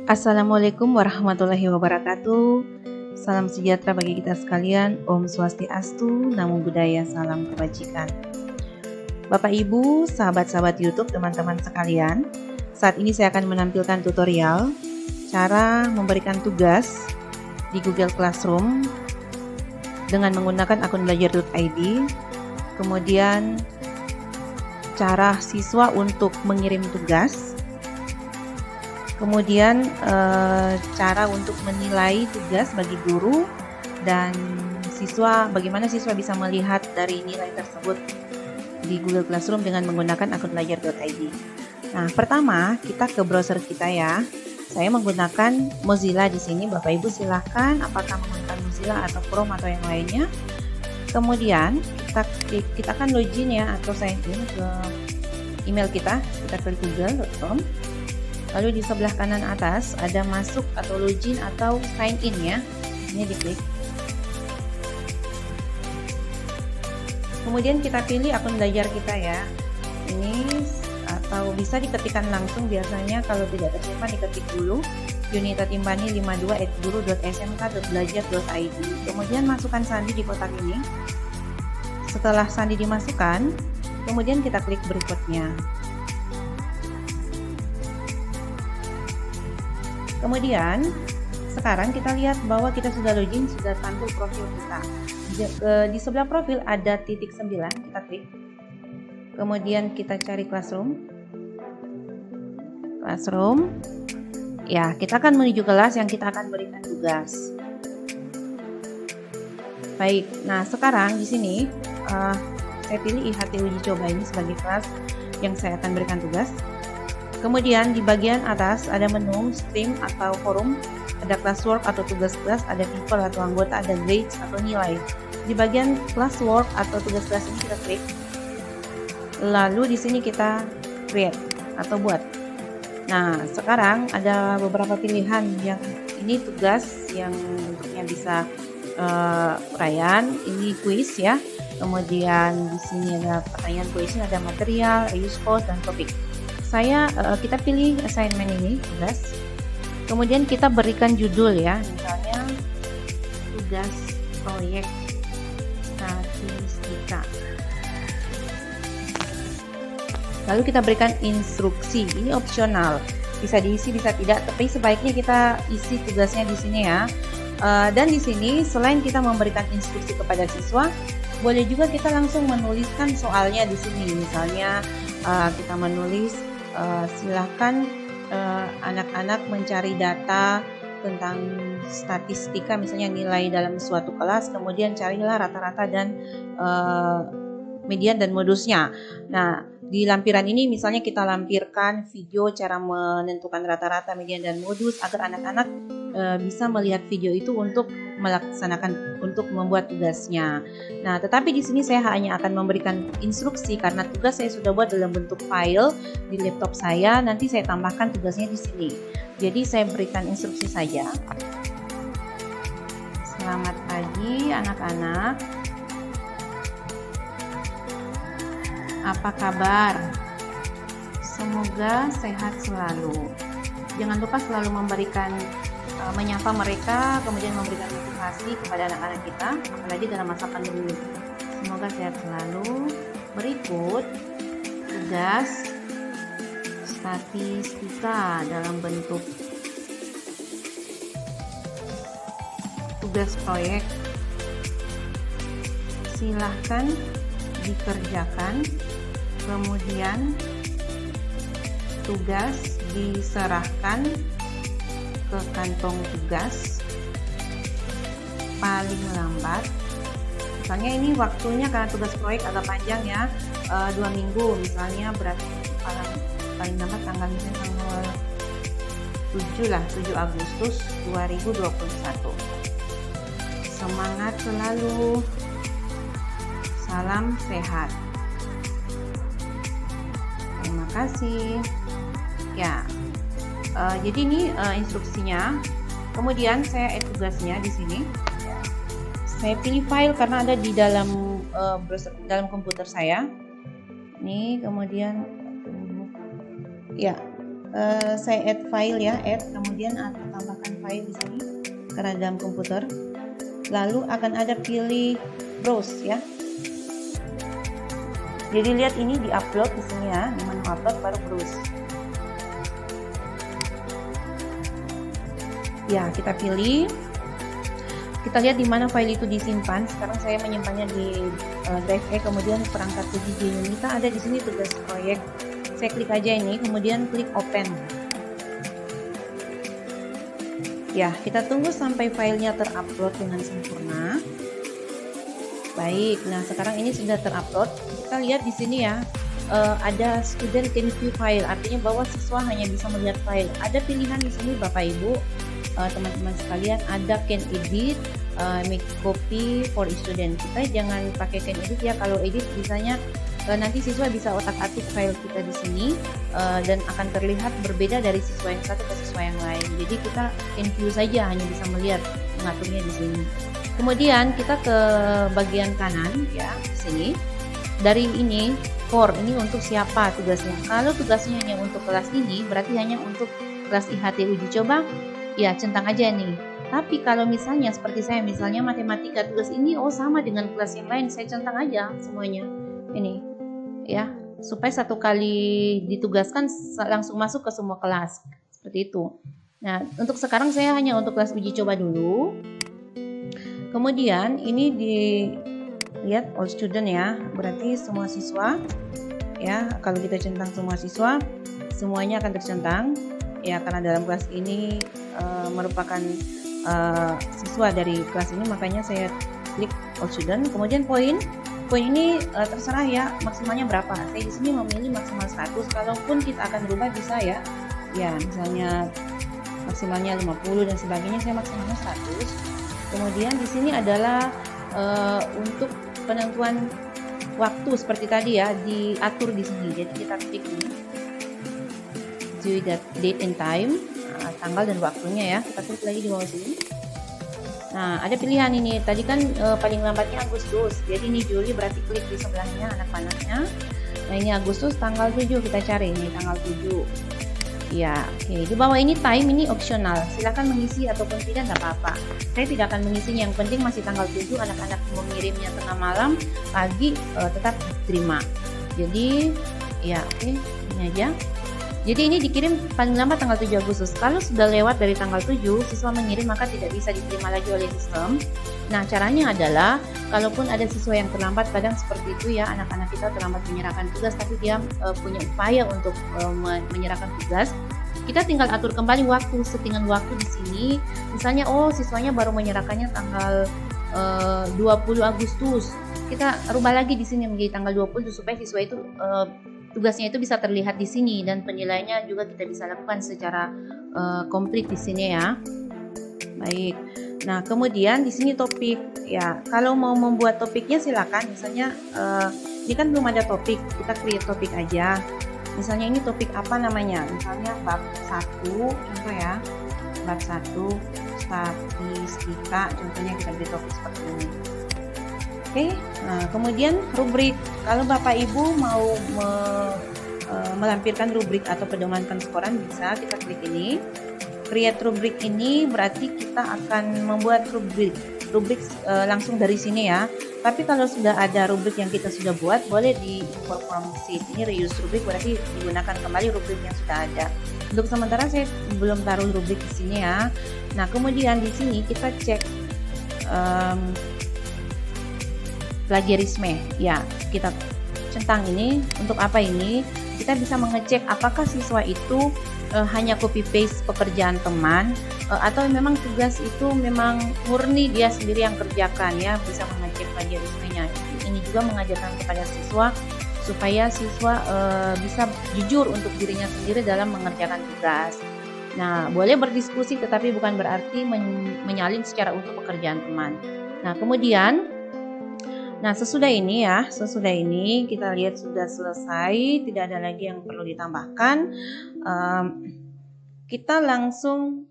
Assalamualaikum warahmatullahi wabarakatuh. Salam sejahtera bagi kita sekalian. Om Swastiastu, Namo Buddhaya, salam kebajikan. Bapak Ibu, sahabat-sahabat YouTube, teman-teman sekalian, saat ini saya akan menampilkan tutorial cara memberikan tugas di Google Classroom dengan menggunakan akun belajar.id. Kemudian cara siswa untuk mengirim tugas. Kemudian cara untuk menilai tugas bagi guru dan siswa, bagaimana siswa bisa melihat dari nilai tersebut di Google Classroom dengan menggunakan akun belajar.id. Nah, pertama kita ke browser kita ya. Saya menggunakan Mozilla di sini. Bapak Ibu silahkan apakah menggunakan Mozilla atau Chrome atau yang lainnya. Kemudian kita akan login ya atau sign in ke email kita. Kita klik google.com. Lalu di sebelah kanan atas ada masuk atau login atau sign in ya. Ini diklik. Kemudian kita pilih akun belajar kita ya. Ini atau bisa diketikkan langsung, biasanya kalau tidak tersimpan diketik dulu yunitatimbani52@guru.smk.belajar.id. Kemudian masukkan sandi di kotak ini. Setelah sandi dimasukkan, kemudian kita klik berikutnya. Kemudian sekarang kita lihat bahwa kita sudah login, sudah tampil profil kita. Di sebelah profil ada titik 9, kita klik. Kemudian kita cari Classroom. Ya, kita akan menuju kelas yang kita akan berikan tugas. Baik, nah sekarang di sini saya pilih IHT uji coba ini sebagai kelas yang saya akan berikan tugas. Kemudian di bagian atas ada menu stream atau forum, ada classwork atau tugas kelas, ada people atau anggota, ada grades atau nilai. Di bagian classwork atau tugas kelas ini kita klik. Lalu di sini kita create atau buat. Nah, sekarang ada beberapa pilihan. Yang ini tugas yang bentuknya bisa uraian, ini quiz ya. Kemudian di sini ada pertanyaan kuisnya, ada material, use code dan topik. Kita pilih assignment ini, tugas. Kemudian kita berikan judul ya, misalnya tugas proyek statistika. Lalu kita berikan instruksi, ini opsional, bisa diisi bisa tidak, tapi sebaiknya kita isi tugasnya di sini ya. Dan di sini selain kita memberikan instruksi kepada siswa, boleh juga kita langsung menuliskan soalnya di sini. Misalnya kita menulis silahkan anak-anak mencari data tentang statistika, misalnya nilai dalam suatu kelas, kemudian carilah rata-rata dan median dan modusnya. Nah, di lampiran ini misalnya kita lampirkan video cara menentukan rata-rata, median dan modus agar anak-anak bisa melihat video itu untuk membuat tugasnya. Nah, tetapi di sini saya hanya akan memberikan instruksi karena tugas saya sudah buat dalam bentuk file di laptop saya. Nanti saya tambahkan tugasnya di sini. Jadi saya berikan instruksi saja. Selamat pagi anak-anak. Apa kabar? Semoga sehat selalu. Jangan lupa selalu menyapa mereka, kemudian memberikan motivasi kepada anak-anak kita, apalagi dalam masa pandemi. Semoga sehat selalu. Berikut tugas statistika dalam bentuk tugas proyek. Silahkan dikerjakan. Kemudian tugas diserahkan ke kantong tugas paling lambat. Misalnya ini waktunya karena tugas proyek agak panjang ya, 2 minggu misalnya, berarti paling lambat tanggal 7 Agustus 2021. Semangat selalu, salam sehat. Terima kasih ya. Jadi ini instruksinya. Kemudian saya add tugasnya di sini. Saya pilih file karena ada di dalam browser, dalam komputer saya. Ini kemudian ya saya add file ya, kemudian aku tambahkan file di sini karena dalam komputer. Lalu akan ada pilih browse ya. Jadi lihat ini di-upload di sini ya, di menu upload baru browse. Ya, kita pilih. Kita lihat di mana file itu disimpan. Sekarang saya menyimpannya di drive E, kemudian perangkat uji Yunita ada di sini tugas proyek. Saya klik aja ini, kemudian klik open. Ya, kita tunggu sampai filenya terupload dengan sempurna. Baik, nah sekarang ini sudah terupload. Kita lihat di sini ya, ada student can view file, artinya bahwa siswa hanya bisa melihat file. Ada pilihan di sini Bapak Ibu, teman-teman sekalian, ada can edit, make copy for student. Kita jangan pakai can edit ya, kalau edit bisanya nanti siswa bisa otak-atik file kita di sini dan akan terlihat berbeda dari siswa yang satu ke siswa yang lain. Jadi kita can view saja, hanya bisa melihat, mengaturnya di sini. Kemudian kita ke bagian kanan ya, di sini. Dari ini for, ini untuk siapa tugasnya. Kalau tugasnya hanya untuk kelas ini, berarti hanya untuk kelas IHT uji coba, ya centang aja nih. Tapi kalau misalnya seperti saya, misalnya matematika tugas ini sama dengan kelas yang lain, saya centang aja semuanya. Ini ya, supaya satu kali ditugaskan langsung masuk ke semua kelas, seperti itu. Nah, untuk sekarang saya hanya untuk kelas uji coba dulu. Kemudian ini dilihat all student ya, berarti semua siswa ya. Kalau kita centang semua siswa, semuanya akan tercentang ya, karena dalam kelas ini merupakan siswa dari kelas ini, makanya saya klik all student. Kemudian poin ini terserah ya, maksimalnya berapa. Saya di sini memilih maksimal 100, kalaupun kita akan berubah bisa ya. Ya, misalnya maksimalnya 50 dan sebagainya, saya maksimalnya 100. Kemudian di sini adalah untuk penentuan waktu seperti tadi ya, diatur di sini. Jadi kita klik ini, date and time, tanggal dan waktunya ya. Kita klik lagi di bawah sini. Nah, ada pilihan ini. Tadi kan paling lambatnya Agustus. Jadi ini Juli, berarti klik di sebelahnya anak panahnya. Nah, ini Agustus tanggal 7, kita cari ini tanggal 7. Ya, oke. Di bawah ini time, ini opsional. Silakan mengisi ataupun tidak, nggak apa-apa. Saya tidak akan mengisinya. Yang penting masih tanggal 7, anak-anak mengirimnya tengah malam, pagi tetap diterima. Jadi, ya oke, ini aja. Jadi ini dikirim paling lambat tanggal 7 Agustus. Kalau sudah lewat dari tanggal 7, siswa mengirim maka tidak bisa diterima lagi oleh sistem. Nah, caranya adalah kalaupun ada siswa yang terlambat, kadang seperti itu ya, anak-anak kita terlambat menyerahkan tugas, tapi dia punya upaya untuk menyerahkan tugas. Kita tinggal atur kembali waktu, settingan waktu di sini. Misalnya, siswanya baru menyerahkannya tanggal 20 Agustus. Kita rubah lagi di sini menjadi tanggal 20 supaya siswa itu tugasnya itu bisa terlihat di sini, dan penilaiannya juga kita bisa lakukan secara komplit di sini ya. Baik. Nah, kemudian di sini topik ya. Kalau mau membuat topiknya silakan. Misalnya ini kan belum ada topik, kita create topik aja. Misalnya ini topik apa namanya? Misalnya bab 1 contoh ya. Bab 1 statistika, contohnya kita beri topik seperti ini. Oke, nah kemudian rubrik. Kalau Bapak Ibu mau melampirkan rubrik atau pedoman penskoran, bisa kita klik ini. Create rubrik ini berarti kita akan membuat rubrik langsung dari sini ya. Tapi kalau sudah ada rubrik yang kita sudah buat, boleh di import from sheet. Ini reuse rubrik, berarti digunakan kembali rubrik yang sudah ada. Untuk sementara saya belum taruh rubrik di sini ya. Nah, kemudian di sini kita cek plagiarisme ya, kita centang ini. Untuk apa ini? Kita bisa mengecek apakah siswa itu hanya copy paste pekerjaan teman atau memang tugas itu memang murni dia sendiri yang kerjakan ya, bisa mengecek plagiarismenya. Ini juga mengajarkan kepada siswa supaya siswa bisa jujur untuk dirinya sendiri dalam mengerjakan tugas. Nah, boleh berdiskusi tetapi bukan berarti menyalin secara utuh pekerjaan teman. Nah, kemudian sesudah ini kita lihat sudah selesai, tidak ada lagi yang perlu ditambahkan. Kita langsung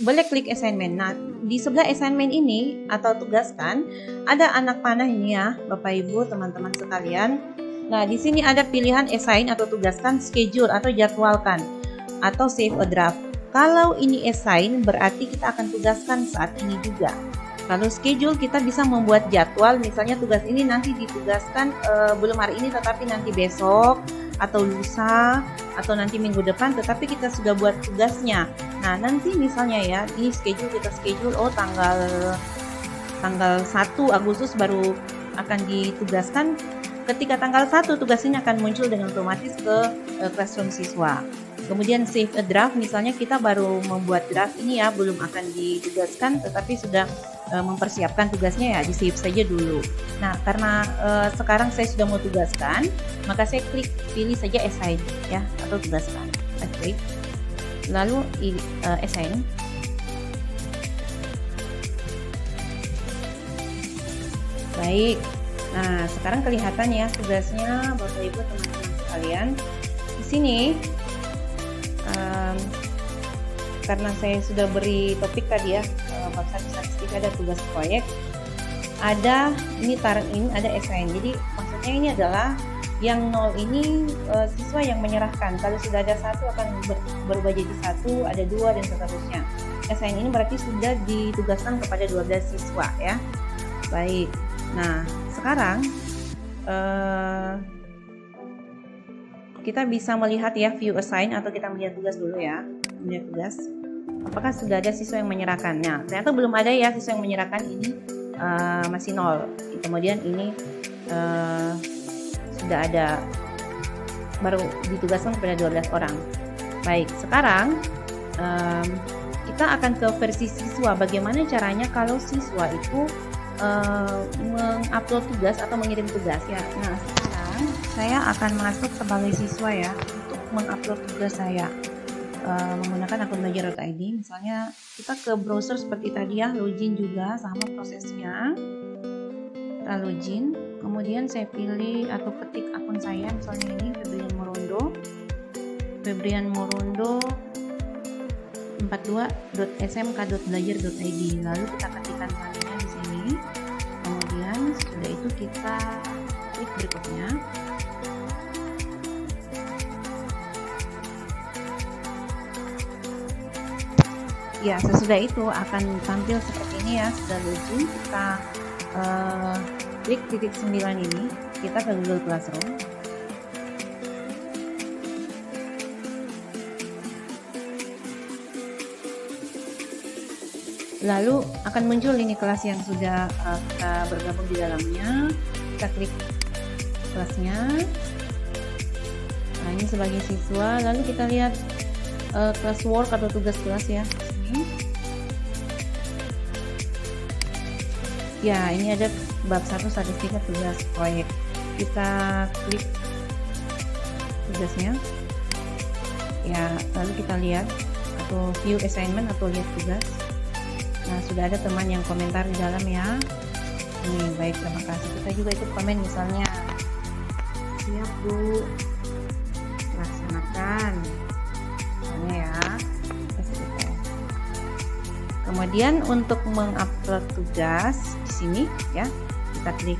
boleh klik assignment. Nah, di sebelah assignment ini atau tugaskan ada anak panah ini ya, Bapak Ibu, teman-teman sekalian. Nah, di sini ada pilihan assign atau tugaskan, schedule atau jadwalkan. atau save a draft. Kalau ini assign berarti kita akan tugaskan saat ini juga. Kalau schedule kita bisa membuat jadwal, misalnya tugas ini nanti ditugaskan belum hari ini tetapi nanti besok atau lusa atau nanti minggu depan, tetapi kita sudah buat tugasnya. Nah nanti misalnya ya ini schedule, kita schedule tanggal 1 Agustus baru akan ditugaskan. Ketika tanggal 1 tugas ini akan muncul dengan otomatis ke classroom siswa. Kemudian save a draft, misalnya kita baru membuat draft ini ya, belum akan ditugaskan tetapi sudah mempersiapkan tugasnya ya, di save saja dulu. Nah karena sekarang saya sudah mau tugaskan, maka saya pilih saja assign ya, atau tugaskan. Saya klik lalu assign. Baik, nah sekarang kelihatan ya tugasnya Bapak Ibu teman-teman sekalian. Di sini karena saya sudah beri topik tadi ya, bab 1 statistik ada tugas proyek, ada ini turn in, ada assign. Jadi maksudnya ini adalah yang 0 ini siswa yang menyerahkan. Kalau sudah ada 1 akan berubah jadi 1, ada 2 dan seterusnya. Assign ini berarti sudah ditugaskan kepada 12 siswa ya. Baik. Nah, sekarang kita bisa melihat ya view assign, atau kita melihat tugas dulu ya. Melihat tugas. Apakah sudah ada siswa yang menyerahkan? Nah, ternyata belum ada ya siswa yang menyerahkan, ini masih 0. Kemudian ini sudah ada, baru ditugaskan kepada 12 orang. Baik, sekarang kita akan ke versi siswa. Bagaimana caranya kalau siswa itu mengupload tugas atau mengirim tugas ya. Nah sekarang saya akan masuk sebagai siswa ya untuk mengupload tugas saya menggunakan akun belajar.id. Misalnya kita ke browser seperti tadi ya, login juga sama prosesnya. Kita login, kemudian saya pilih atau ketik akun saya, misalnya ini Febrian Morondo 42.smk.belajar.id. lalu kita ketikkan saldonya di sini. Kemudian sudah itu kita klik berikutnya. Ya, sesudah itu akan tampil seperti ini ya, sudah login. Kita klik titik 9 ini, kita ke Google Classroom. Lalu akan muncul ini kelas yang sudah kita bergabung di dalamnya. Kita klik kelasnya. Nah, ini sebagai siswa. Lalu kita lihat class work atau tugas kelas ya. Sini. Ya, ini ada bab 1 statistika tugas proyek. Kita klik tugasnya. Ya, lalu kita lihat atau view assignment atau lihat tugas. Nah, sudah ada teman yang komentar di dalam ya. Ini baik, terima kasih. Kita juga ikut komen misalnya. Siap Bu, laksanakan. Misalnya ya. Kemudian untuk mengupload tugas di sini ya, kita klik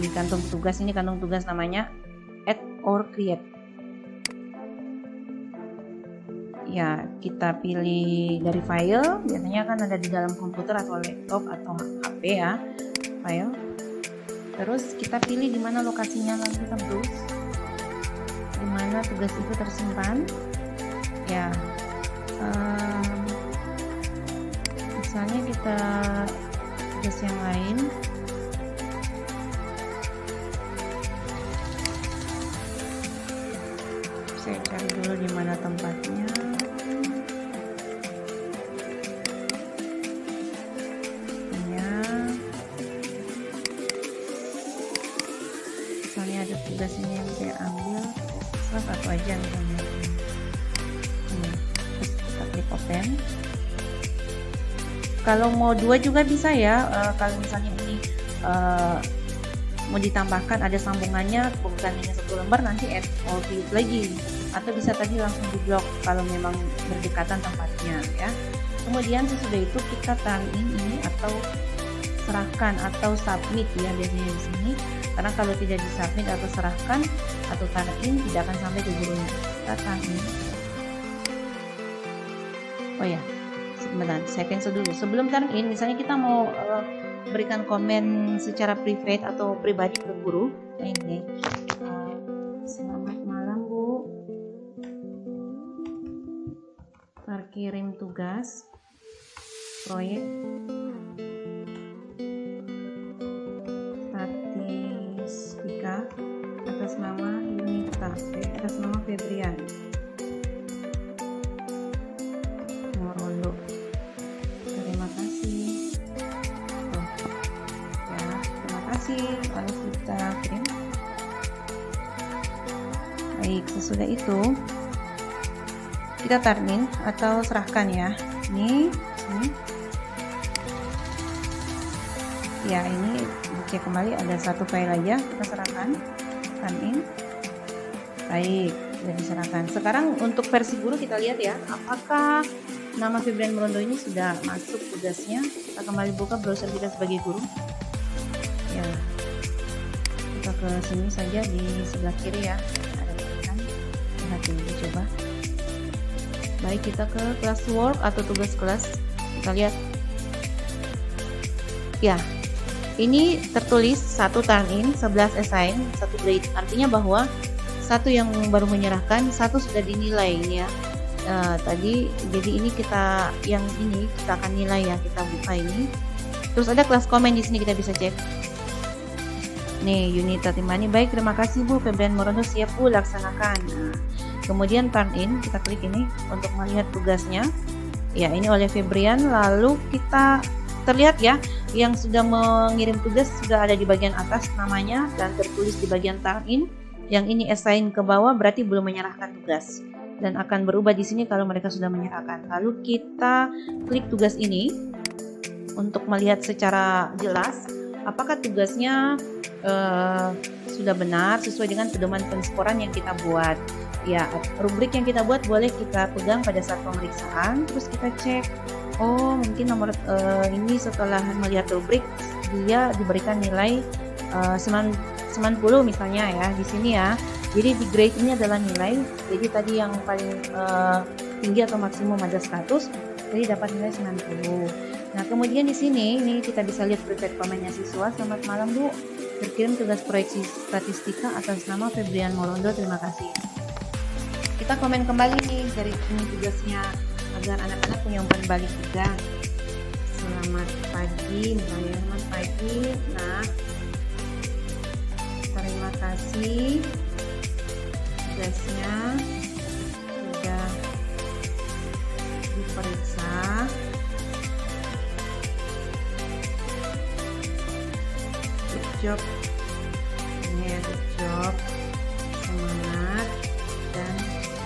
di kantong tugas. Ini kantong tugas namanya add or create. Ya, kita pilih dari file, biasanya kan ada di dalam komputer atau laptop atau HP ya, file. Terus kita pilih di mana lokasinya, lalu kita browse di mana tugas itu tersimpan. Ya, misalnya kita tugas yang lain. Saya cari dulu di mana tempatnya. Misalnya ada tugas ini yang saya ambil, salah satu aja misalnya. Terus kita klik open. Kalau mau 2 juga bisa ya. Kalau misalnya ini mau ditambahkan ada sambungannya, bukan hanya 1 lembar, nanti add all field lagi, atau bisa tadi langsung diblok kalau memang berdekatan tempatnya ya. Kemudian sesudah itu kita turn in ini atau serahkan atau submit ya, biasanya di sini, karena kalau tidak disubmit atau serahkan atau turn in tidak akan sampai ke gurunya. Kita turn in. Oh ya, sebentar, saya cancel dulu. Sebelum turn in, misalnya kita mau berikan komen secara private atau pribadi ke guru. Nah, ini. Selamat malam, Bu. Terkirim tugas proyek statistika atas nama Yunita, atas nama Febrian Morondo. Terima kasih. Ya, terima kasih. Lalu kita kirim. Baik, sesudah itu kita turn in atau serahkan ya. Ini. Ya, ini cek kembali, ada satu file aja, kita serahkan, turn in. Baik, sudah diserahkan. Sekarang untuk versi guru kita lihat ya, apakah nama Febrian Morondo ini sudah masuk tugasnya. Kita kembali buka browser kita sebagai guru. Ya, kita ke sini saja di sebelah kiri ya, ada tulisan. Lihat ini, coba. Baik, kita ke classwork atau tugas kelas. Kita lihat. Ya, ini tertulis 1 turn in, 11 assign, 1 grade. Artinya bahwa 1 yang baru menyerahkan, 1 sudah dinilai ini ya. Tadi jadi ini kita akan nilai ya, kita buka ini. Terus ada kelas komen di sini, kita bisa cek. Nih, Yunita Timani, baik, terima kasih Bu. Febrian Morondo siap Bu, laksanakan. Nah, kemudian turn in, kita klik ini untuk melihat tugasnya. Ya, ini oleh Febrian. Lalu kita terlihat ya, yang sudah mengirim tugas sudah ada di bagian atas namanya dan tertulis di bagian turn in. Yang ini assign ke bawah berarti belum menyerahkan tugas dan akan berubah di sini kalau mereka sudah menyerahkan. Lalu kita klik tugas ini untuk melihat secara jelas apakah tugasnya sudah benar sesuai dengan pedoman penskoran yang kita buat. Ya, rubrik yang kita buat boleh kita pegang pada saat pemeriksaan, terus kita cek. Oh, mungkin nomor ini setelah melihat rubrik dia diberikan nilai 90 misalnya ya di sini ya. Jadi di grade ini adalah nilai. Jadi tadi yang paling tinggi atau maksimum ada 100, jadi dapat nilai 90. Nah, kemudian di sini ini kita bisa lihat private komennya siswa. Selamat malam Bu, terkirim tugas proyeksi statistika atas nama Febrian Morondo, terima kasih. Kita komen kembali nih dari ini tugasnya agar anak-anak punya umpan balik juga. Selamat pagi, misalnya selamat pagi. Nah, terima kasih tugasnya sudah diperiksa. Good job. Ini ya, good job. Semangat dan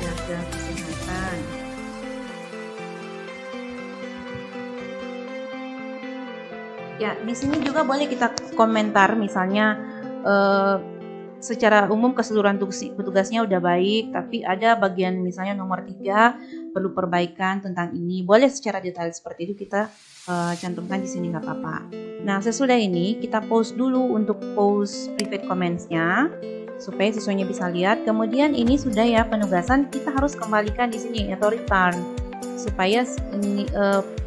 jaga kesehatan. Ya, di sini juga boleh kita komentar, misalnya secara umum keseluruhan tugasnya udah baik, tapi ada bagian misalnya nomor 3 perlu perbaikan tentang ini. Boleh secara detail seperti itu kita cantumkan di sini, nggak apa-apa. Nah, sesudah ini kita post dulu untuk post private comments-nya supaya siswanya bisa lihat. Kemudian ini sudah ya penugasan, kita harus kembalikan di sini atau return supaya ini,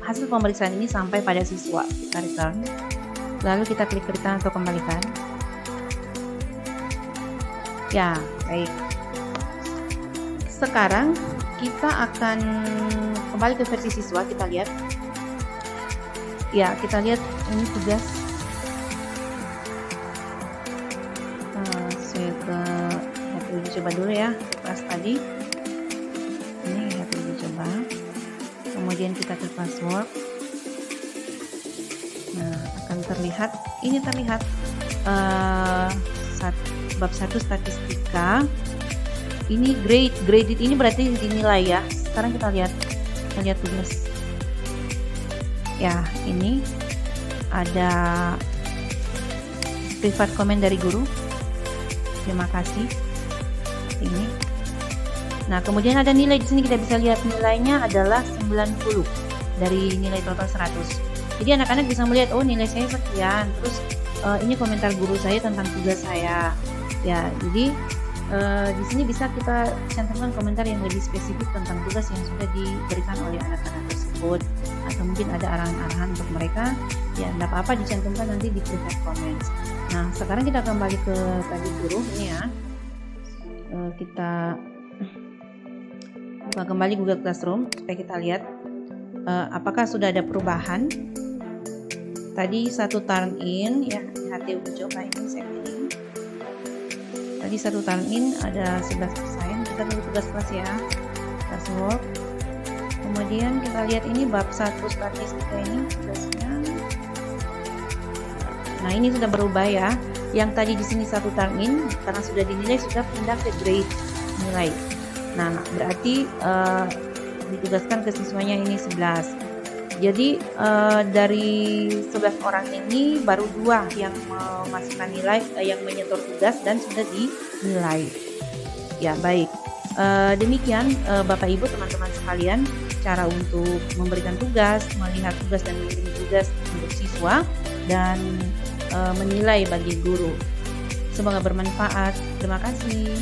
hasil pemeriksaan ini sampai pada siswa. Kita return, lalu kita klik return atau kembalikan. Ya, baik. Sekarang kita akan kembali ke versi siswa, kita lihat. Ya, kita lihat ini tugas. Saya uji coba dulu ya, kelas tadi. Ini uji coba. Kemudian kita ke password. Nah, akan terlihat, ini terlihat bab 1 statistika. Ini graded ini berarti dinilai ya. Sekarang kita lihat tugas. Ya, ini ada private comment dari guru. Terima kasih. Ini. Nah, kemudian ada nilai di sini, kita bisa lihat nilainya adalah 90 dari nilai total 100. Jadi anak-anak bisa melihat, oh nilai saya sekian. Terus ini komentar guru saya tentang tugas saya. Ya, jadi Di sini bisa kita cantumkan komentar yang lebih spesifik tentang tugas yang sudah diberikan oleh anak-anak tersebut, atau mungkin ada arahan-arahan untuk mereka. Ya, tidak apa-apa dicantumkan nanti di private comments. Nah, sekarang kita kembali ke tadi guru ini ya. Kita buka kembali Google Classroom supaya kita lihat apakah sudah ada perubahan. Tadi satu turn in ya, hati uji coba ini saya pilih. Tadi satu turn in ada 11%. Kita tunggu tugas kelas ya, classwork. Kemudian kita lihat ini bab 1 statistika ini tugasnya. Nah, ini sudah berubah ya. Yang tadi di sini satu turn in karena sudah dinilai sudah pindah ke grade nilai. Nah, berarti ditugaskan ke siswanya ini 11. Jadi dari 11 orang ini baru 2 yang memasukkan nilai, yang menyetor tugas dan sudah dinilai. Ya, baik. Demikian Bapak Ibu teman-teman sekalian, cara untuk memberikan tugas, melihat tugas dan mengirim tugas untuk siswa dan menilai bagi guru. Semoga bermanfaat. Terima kasih.